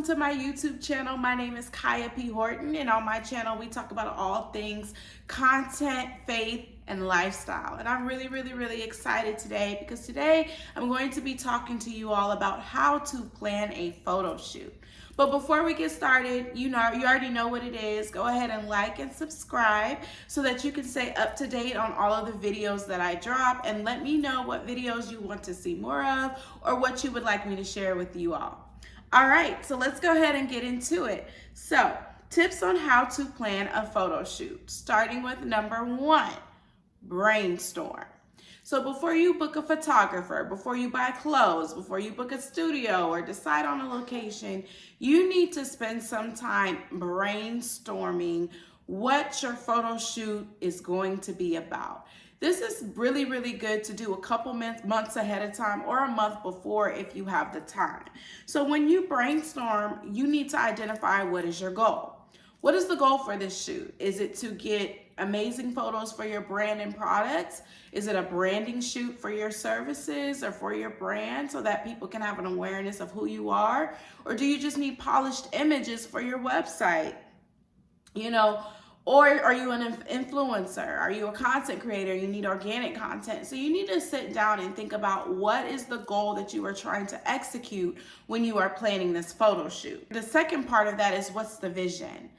to my YouTube channel. My name is Kaya P. Horton, and on my channel we talk about all things content, faith, and lifestyle. And I'm really excited today because today I'm going to be talking to you all about how to plan a photo shoot. But before we get started, you already know what it is. Go ahead and like and subscribe so that you can stay up to date on all of the videos that I drop, and let me know what videos you want to see more of or what you would like me to share with you all. All right, so let's go ahead and get into it. So, tips on how to plan a photo shoot, starting with number 1, brainstorm. So before you book a photographer, before you buy clothes, before you book a studio or decide on a location, you need to spend some time brainstorming what your photo shoot is going to be about. This is really good to do a couple months ahead of time or a month before if you have the time. So when you brainstorm, you need to identify what is your goal. What is the goal for this shoot? Is it to get amazing photos for your brand and products? Is it a branding shoot for your services or for your brand so that people can have an awareness of who you are? Or do you just need polished images for your website? Or are you an influencer? Are you a content creator? You need organic content. So you need to sit down and think about what is the goal that you are trying to execute when you are planning this photo shoot. The second part of that is, what's the vision?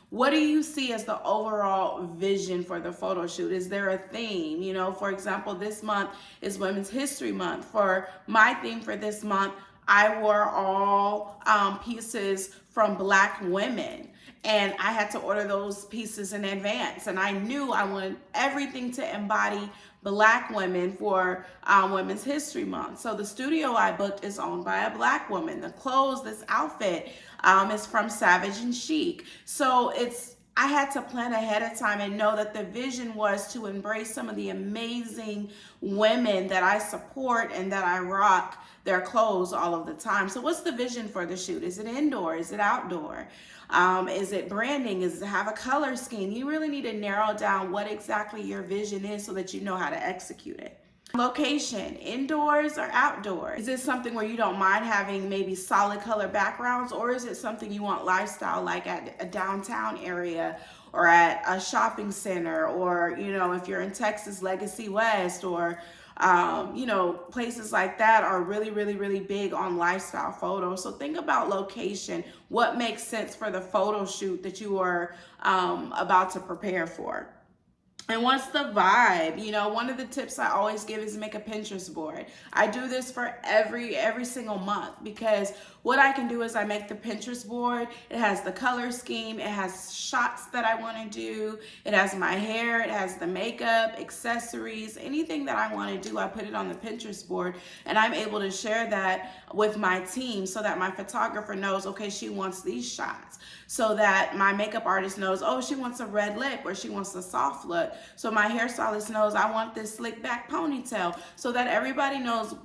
What do you see as the overall vision for the photo shoot? Is there a theme? For example, this month is Women's History Month. For my theme for this month, I wore all pieces from Black women. And I had to order those pieces in advance. And I knew I wanted everything to embody Black women for Women's History Month. So the studio I booked is owned by a Black woman. The clothes, this outfit is from Savage and Chic. So I had to plan ahead of time and know that the vision was to embrace some of the amazing women that I support and that I rock their clothes all of the time. So what's the vision for the shoot? Is it indoor? Is it outdoor? Is it branding? Is it have a color scheme? You really need to narrow down what exactly your vision is so that you know how to execute it. Location, indoors or outdoors? Is it something where you don't mind having maybe solid color backgrounds, or is it something you want lifestyle, like at a downtown area or at a shopping center, or if you're in Texas, Legacy West, or places like that are really big on lifestyle photos. So think about location. What makes sense for the photo shoot that you are about to prepare for? And what's the vibe? One of the tips I always give is make a Pinterest board. I do this for every single month, because what I can do is I make the Pinterest board. It has the color scheme. It has shots that I want to do. It has my hair. It has the makeup, accessories, anything that I want to do. I put it on the Pinterest board, and I'm able to share that with my team so that my photographer knows, okay, she wants these shots. So that my makeup artist knows, oh, she wants a red lip or she wants a soft look. So my hairstylist knows I want this slick back ponytail, so that everybody knows,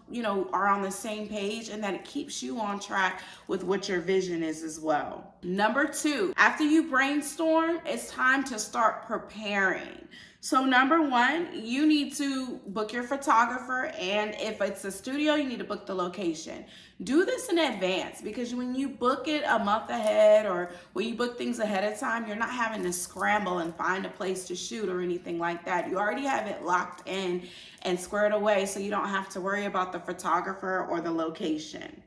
are on the same page, and that it keeps you on track with what your vision is as well. Number 2, after you brainstorm, it's time to start preparing. So number 1, you need to book your photographer, and if it's a studio, you need to book the location. Do this in advance, because when you book it a month ahead, or when you book things ahead of time, you're not having to scramble and find a place to shoot or anything like that. You already have it locked in and squared away, so you don't have to worry about the photographer or the location.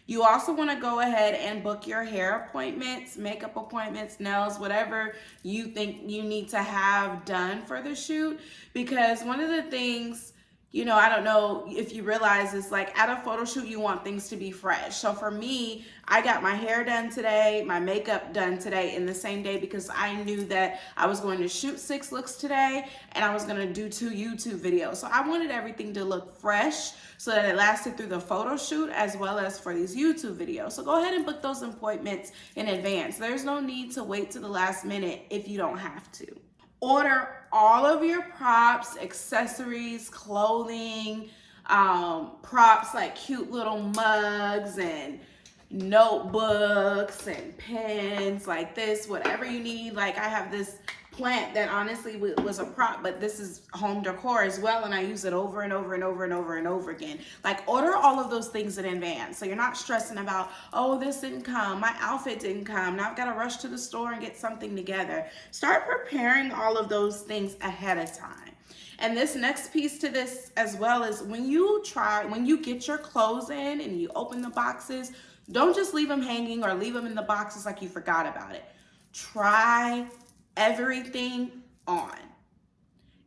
You also want to go ahead and book your hair appointments, makeup appointments, nails, whatever you think you need to have done for the shoot. Because one of the things, I don't know if you realize, is like at a photo shoot, you want things to be fresh. So for me, I got my hair done today, my makeup done today in the same day, because I knew that I was going to shoot 6 looks today and I was going to do 2 YouTube videos. So I wanted everything to look fresh so that it lasted through the photo shoot as well as for these YouTube videos. So go ahead and book those appointments in advance. There's no need to wait to the last minute if you don't have to. Order all of your props, accessories, clothing, props like cute little mugs and notebooks and pens like this, whatever you need. Like I have this plant that honestly was a prop, but this is home decor as well, and I use it over and over and over and over and over again. Like, order all of those things in advance so you're not stressing about, oh, this didn't come, my outfit didn't come, now I've got to rush to the store and get something together. Start preparing all of those things ahead of time. And this next piece to this as well is when you get your clothes in and you open the boxes, don't just leave them hanging or leave them in the boxes like you forgot about it. Try everything on.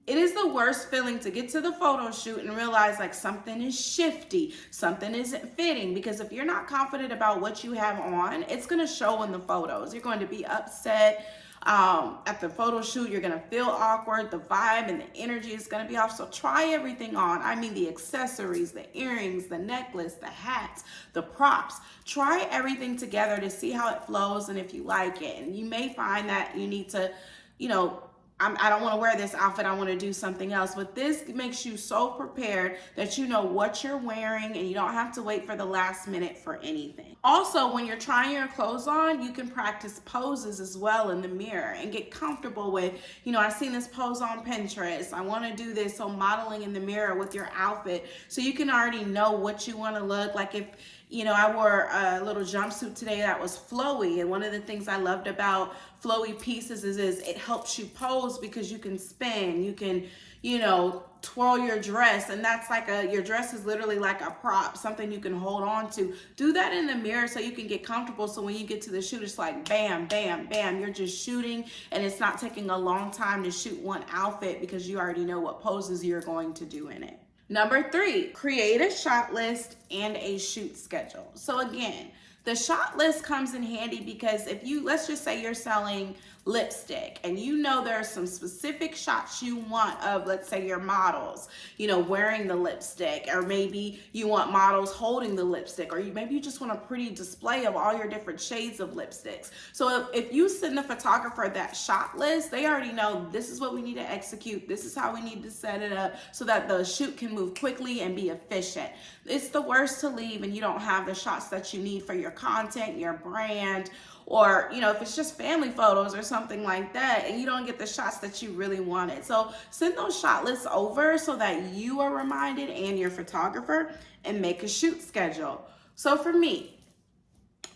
It is the worst feeling to get to the photo shoot and realize like something is shifty, something isn't fitting, because if you're not confident about what you have on, it's going to show in the photos. You're going to be upset at the photo shoot. You're going to feel awkward. The vibe and the energy is going to be off. So try everything on. I mean, the accessories, the earrings, the necklace, the hats, the props. Try everything together to see how it flows and if you like it. And you may find that you need to, I don't want to wear this outfit, I want to do something else. But this makes you so prepared that you know what you're wearing and you don't have to wait for the last minute for anything. Also, when you're trying your clothes on, you can practice poses as well in the mirror and get comfortable with, I've seen this pose on Pinterest, I want to do this. So modeling in the mirror with your outfit so you can already know what you want to look like. If I wore a little jumpsuit today that was flowy, and one of the things I loved about flowy pieces is it helps you pose because you can spin, you can, twirl your dress, and that's like your dress is literally like a prop, something you can hold on to. Do that in the mirror so you can get comfortable, so when you get to the shoot, it's like bam, bam, bam, you're just shooting, and it's not taking a long time to shoot one outfit because you already know what poses you're going to do in it. Number 3, create a shot list and a shoot schedule. So again, the shot list comes in handy because if let's just say you're selling lipstick and there are some specific shots you want of, let's say, your models, wearing the lipstick, or maybe you want models holding the lipstick, or maybe you just want a pretty display of all your different shades of lipsticks. So if you send the photographer that shot list, they already know this is what we need to execute, this is how we need to set it up so that the shoot can move quickly and be efficient. It's the worst to leave and you don't have the shots that you need for your content, your brand, or if it's just family photos or something like that and you don't get the shots that you really wanted. So send those shot lists over so that you are reminded and your photographer, and make a shoot schedule. So for me,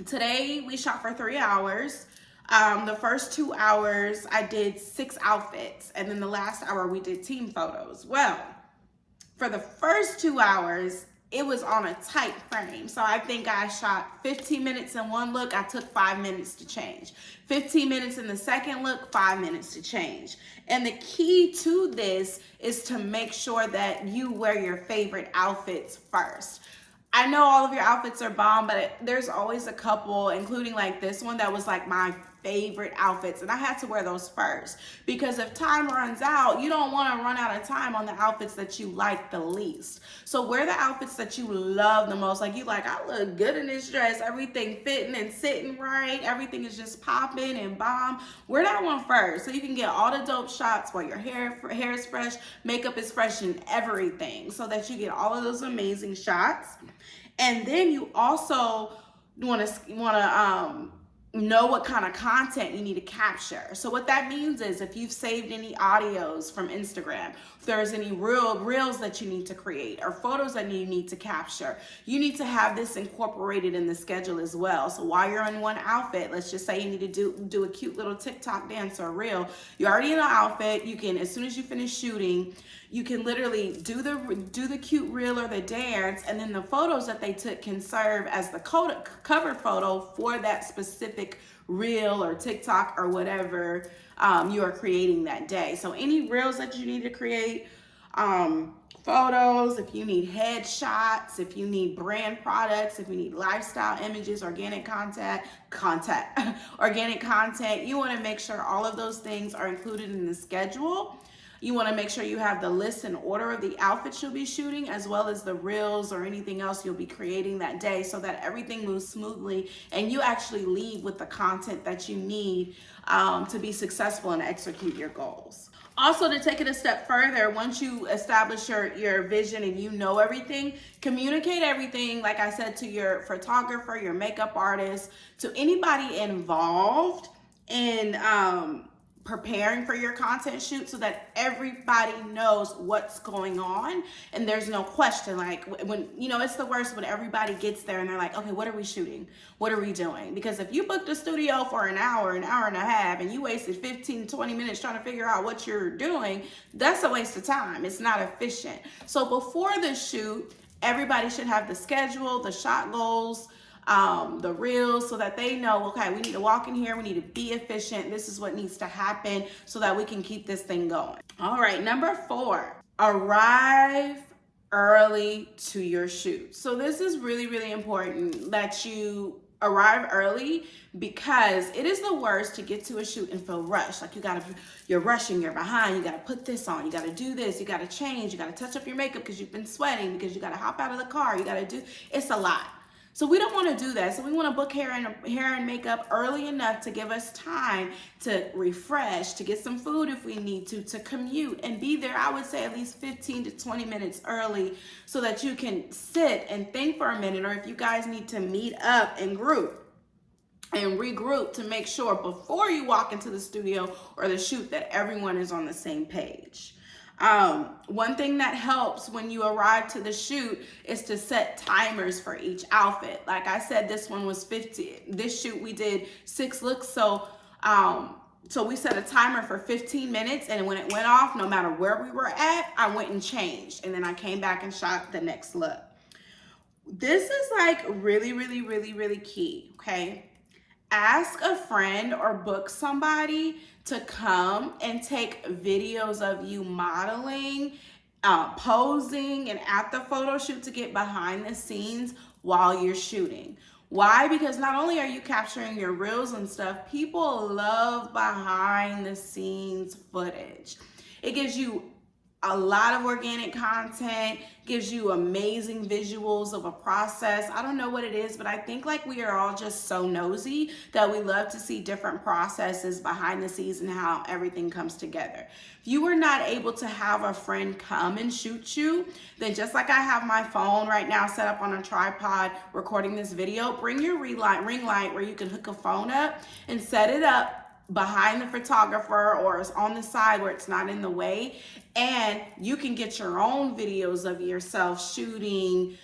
today we shot for 3 hours. The first 2 hours I did 6 outfits, and then the last hour we did team photos. Well, for the first 2 hours, it was on a tight frame. So I think I shot 15 minutes in one look. I took 5 minutes to change. 15 minutes in the second look, 5 minutes to change. And the key to this is to make sure that you wear your favorite outfits first. I know all of your outfits are bomb, but there's always a couple, including like this one, that was like my favorite outfits, and I had to wear those first, because if time runs out, you don't want to run out of time on the outfits that you like the least. So wear the outfits that you love the most. Like, I look good in this dress, everything fitting and sitting right, everything is just popping and bomb. Wear that one first so you can get all the dope shots while your hair is fresh, makeup is fresh, and everything, so that you get all of those amazing shots. And then you also want to know what kind of content you need to capture. So what that means is, if you've saved any audios from Instagram, if there's any reels that you need to create, or photos that you need to capture, you need to have this incorporated in the schedule as well. So while you're in one outfit, let's just say you need to do a cute little TikTok dance or reel, you're already in the outfit. You can, as soon as you finish shooting, you can literally do the cute reel or the dance, and then the photos that they took can serve as the cover photo for that specific reel or TikTok or whatever you are creating that day. So any reels that you need to create, photos, if you need headshots, if you need brand products, if you need lifestyle images, organic content, organic content, you want to make sure all of those things are included in the schedule. You want to make sure you have the list and order of the outfits you'll be shooting, as well as the reels or anything else you'll be creating that day, so that everything moves smoothly and you actually leave with the content that you need to be successful and execute your goals. Also, to take it a step further, once you establish your vision and you know everything, communicate everything, like I said, to your photographer, your makeup artist, to anybody involved in preparing for your content shoot so that everybody knows what's going on and there's no question. Like when, you know, it's the worst when everybody gets there and they're like, okay, what are we shooting? What are we doing? Because if you booked a studio for an hour and a half, and you wasted 15, 20 minutes trying to figure out what you're doing, that's a waste of time. It's not efficient. So before the shoot, everybody should have the schedule, the shot goals, the reels, so that they know, okay, we need to walk in here, we need to be efficient, this is what needs to happen so that we can keep this thing going. All right, number 4, arrive early to your shoot. So this is really, really important that you arrive early, because it is the worst to get to a shoot and feel rushed. Like you're rushing, you're behind, you gotta put this on, you gotta do this, you gotta change, you gotta touch up your makeup because you've been sweating, because you gotta hop out of the car, you gotta do, it's a lot. So we don't want to do that. So we want to book hair and makeup early enough to give us time to refresh, to get some food if we need to commute and be there, I would say at least 15 to 20 minutes early, so that you can sit and think for a minute, or if you guys need to meet up and regroup to make sure before you walk into the studio or the shoot that everyone is on the same page. One thing that helps when you arrive to the shoot is to set timers for each outfit. Like I said, this one was 50. This shoot we did 6 looks, so we set a timer for 15 minutes, and when it went off, no matter where we were at, I went and changed, and then I came back and shot the next look. This is like really, really, really, really key, okay? Ask a friend or book somebody to come and take videos of you modeling, posing, and at the photo shoot to get behind the scenes while you're shooting. Why? Because not only are you capturing your reels and stuff, people love behind the scenes footage. It gives you a lot of organic content, gives you amazing visuals of a process. I don't know what it is, but I think like we are all just so nosy that we love to see different processes behind the scenes and how everything comes together. If you were not able to have a friend come and shoot you, then just like I have my phone right now set up on a tripod recording this video, bring your ring light where you can hook a phone up and set it up behind the photographer, or it's on the side where it's not in the way, and you can get your own videos of yourself shooting,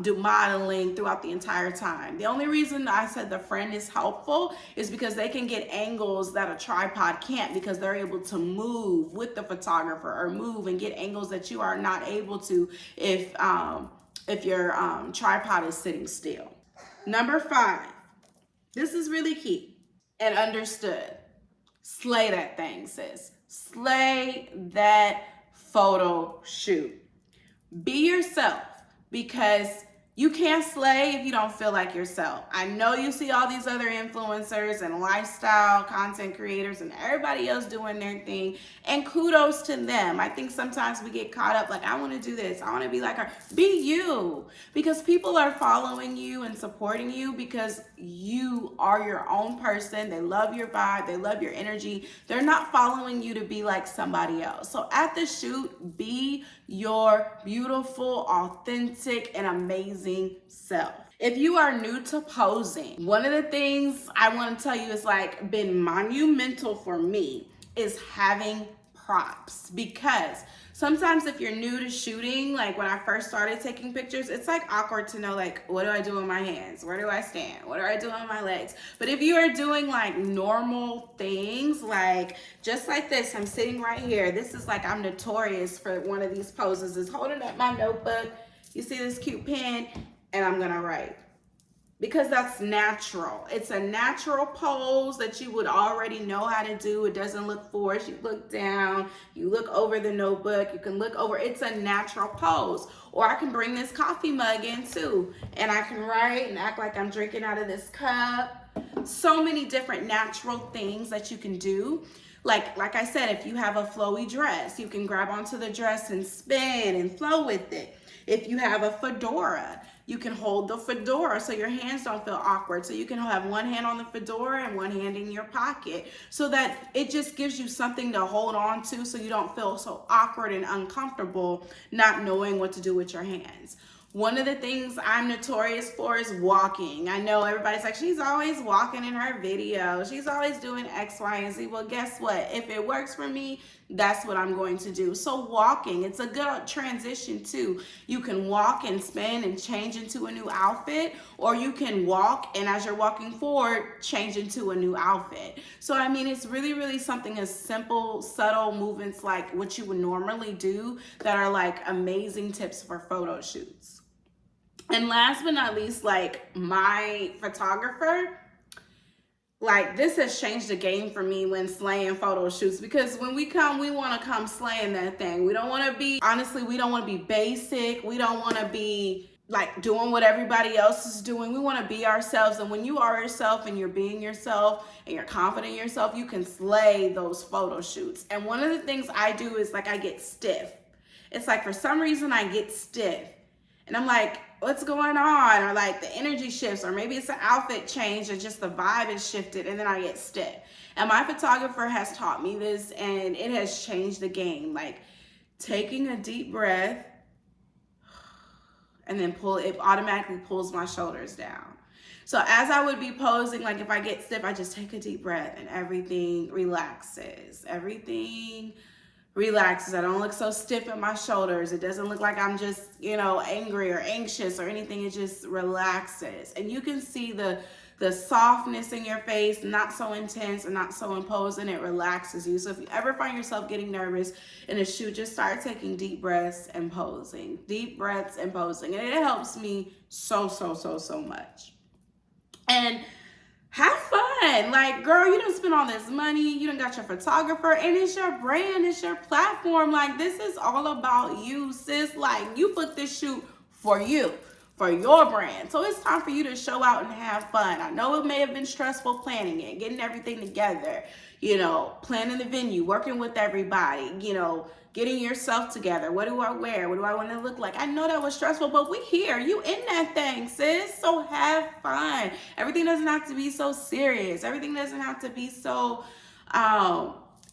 do modeling throughout the entire time. The only reason I said the friend is helpful is because they can get angles that a tripod can't, because they're able to move with the photographer or move and get angles that you are not able to if your tripod is sitting still. Number 5, this is really key and understood. Slay that thing, sis. Slay that photo shoot. Be yourself, because you can't slay if you don't feel like yourself. I know you see all these other influencers and lifestyle content creators and everybody else doing their thing, and kudos to them. I think sometimes we get caught up like, I want to do this, I want to be like her. Be you, because people are following you and supporting you because you are your own person. They love your vibe, they love your energy. They're not following you to be like somebody else. So at the shoot, be your beautiful, authentic, and amazing self. If you are new to posing, one of the things I want to tell you is like been monumental for me is having props, because sometimes if you're new to shooting, like when I first started taking pictures, it's like awkward to know like, what do I do with my hands? Where do I stand? What do I do on my legs? But if you are doing like normal things, like just like this, I'm sitting right here. This is like, I'm notorious for one of these poses, is holding up my notebook. You see this cute pen, and I'm gonna write. Because that's natural. It's a natural pose that you would already know how to do. It doesn't look forced. You look down, you look over the notebook, you can look over. It's a natural pose. Or I can bring this coffee mug in too, and I can write and act like I'm drinking out of this cup. So many different natural things that you can do. Like I said, if you have a flowy dress, you can grab onto the dress and spin and flow with it. If you have a fedora, you can hold the fedora so your hands don't feel awkward. So you can have one hand on the fedora and one hand in your pocket, so that it just gives you something to hold on to so you don't feel so awkward and uncomfortable not knowing what to do with your hands. One of the things I'm notorious for is walking. I know everybody's like, she's always walking in her video. She's always doing X, Y, and Z. Well, guess what? If it works for me, that's what I'm going to do. So walking, it's a good transition too. You can walk and spin and change into a new outfit, or you can walk and as you're walking forward, change into a new outfit. So, I mean, it's really, really something as simple, subtle movements like what you would normally do that are like amazing tips for photo shoots. And last but not least, like my photographer, like this has changed the game for me when slaying photo shoots, because when we come, we want to come slaying that thing. We don't want to be, honestly, we don't want to be basic. We don't want to be like doing what everybody else is doing. We want to be ourselves. And when you are yourself and you're being yourself and you're confident in yourself, you can slay those photo shoots. And one of the things I do is like I get stiff. It's like for some reason I get stiff. And I'm like, what's going on? Or like the energy shifts, or maybe it's an outfit change or just the vibe is shifted, and then I get stiff. And my photographer has taught me this, and it has changed the game. Like taking a deep breath and then it automatically pulls my shoulders down. So as I would be posing, like if I get stiff, I just take a deep breath and everything relaxes. Everything relaxes. I don't look so stiff in my shoulders. It doesn't look like I'm just, angry or anxious or anything. It just relaxes. And you can see the softness in your face, not so intense and not so imposing. It relaxes you. So if you ever find yourself getting nervous in a shoot, just start taking deep breaths and posing. Deep breaths and posing. And it helps me so much. And have fun. Like, girl, you done spend all this money. You done got your photographer, and it's your brand. It's your platform. Like, this is all about you, sis. Like, you booked this shoot for you, for your brand. So it's time for you to show out and have fun. I know it may have been stressful planning it, getting everything together, planning the venue, working with everybody, getting yourself together. What do I wear? What do I want to look like? I know that was stressful, but we here. You in that thing, sis. So have fun. Everything doesn't have to be so serious. Everything doesn't have to be so,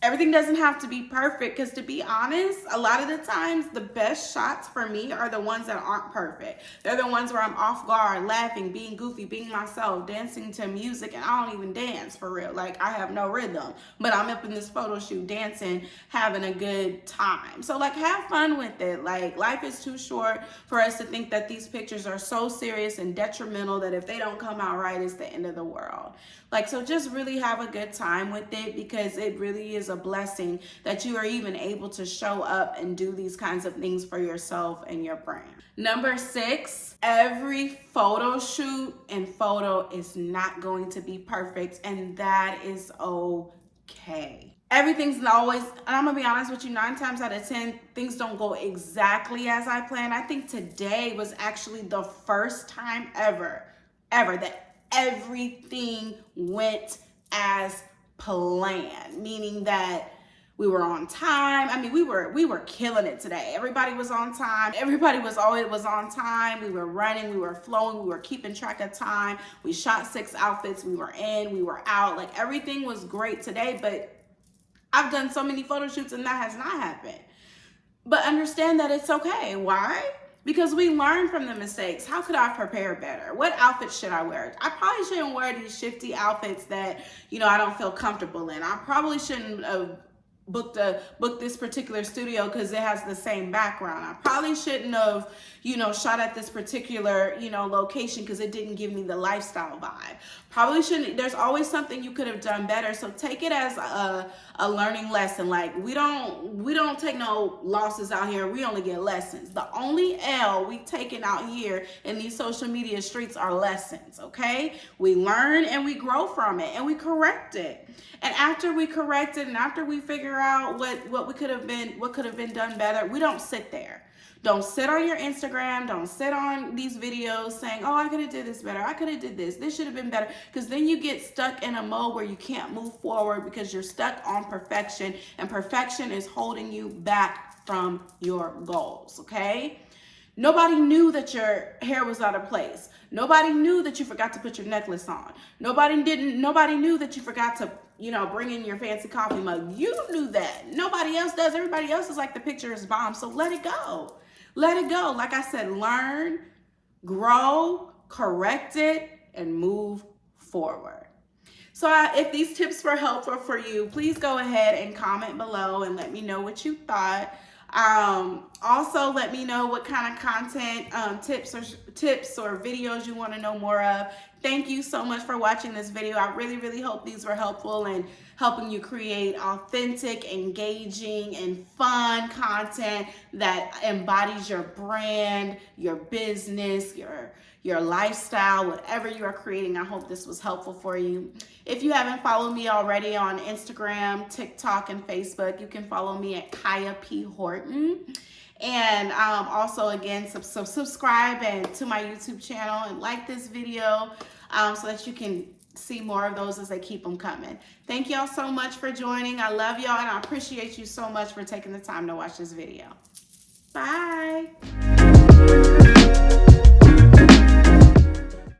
everything doesn't have to be perfect, because to be honest, a lot of the times the best shots for me are the ones that aren't perfect. They're the ones where I'm off guard, laughing, being goofy, being myself, dancing to music, and I don't even dance for real. Like, I have no rhythm, but I'm up in this photo shoot dancing, having a good time. So like, have fun with it. Like, life is too short for us to think that these pictures are so serious and detrimental that if they don't come out right, it's the end of the world. Like, so just really have a good time with it, because it really is a blessing that you are even able to show up and do these kinds of things for yourself and your brand. Number 6, every photo shoot and photo is not going to be perfect, and that is okay. Everything's always, and I'm gonna be honest with you, 9 times out of 10, things don't go exactly as I planned. I think today was actually the first time ever that everything went as planned, meaning that we were on time. I mean, we were killing it today. Everybody was on time. Everybody was always on time. We were running, we were flowing, we were keeping track of time. We shot 6 outfits. We were in, we were out. Like, everything was great today, but I've done so many photo shoots and that has not happened. But understand that it's okay. Why? Because we learn from the mistakes. How could I prepare better? What outfit should I wear? I probably shouldn't wear these shifty outfits that, I don't feel comfortable in. I probably shouldn't have booked this particular studio because it has the same background. I probably shouldn't have, shot at this particular, location because it didn't give me the lifestyle vibe. Probably shouldn't. There's always something you could have done better. So take it as a learning lesson. Like, we don't take no losses out here. We only get lessons. The only L we taking out here in these social media streets are lessons, okay? We learn and we grow from it and we correct it. And after we correct it and after we figure out what could have been done better, we don't sit there. Don't sit on your Instagram. Don't sit on these videos saying, oh, I could have did this better. I could have did this. This should have been better. Because then you get stuck in a mode where you can't move forward because you're stuck on perfection. And perfection is holding you back from your goals, okay? Nobody knew that your hair was out of place. Nobody knew that you forgot to put your necklace on. Nobody knew that you forgot to, bring in your fancy coffee mug. You knew that. Nobody else does. Everybody else is like, the picture is bomb. So let it go. Let it go. Like I said, learn, grow, correct it, and move forward. So if these tips were helpful for you, please go ahead and comment below and let me know what you thought. Also, let me know what kind of content, tips or videos you want to know more of. Thank you so much for watching this video. I really hope these were helpful in helping you create authentic, engaging, and fun content that embodies your brand, your business, your lifestyle, whatever you are creating. I hope this was helpful for you. If you haven't followed me already on Instagram, TikTok, and Facebook, you can follow me at Kaya P. Horton. And also, again, subscribe to my YouTube channel and like this video so that you can see more of those as they keep them coming. Thank y'all so much for joining. I love y'all, and I appreciate you so much for taking the time to watch this video. Bye.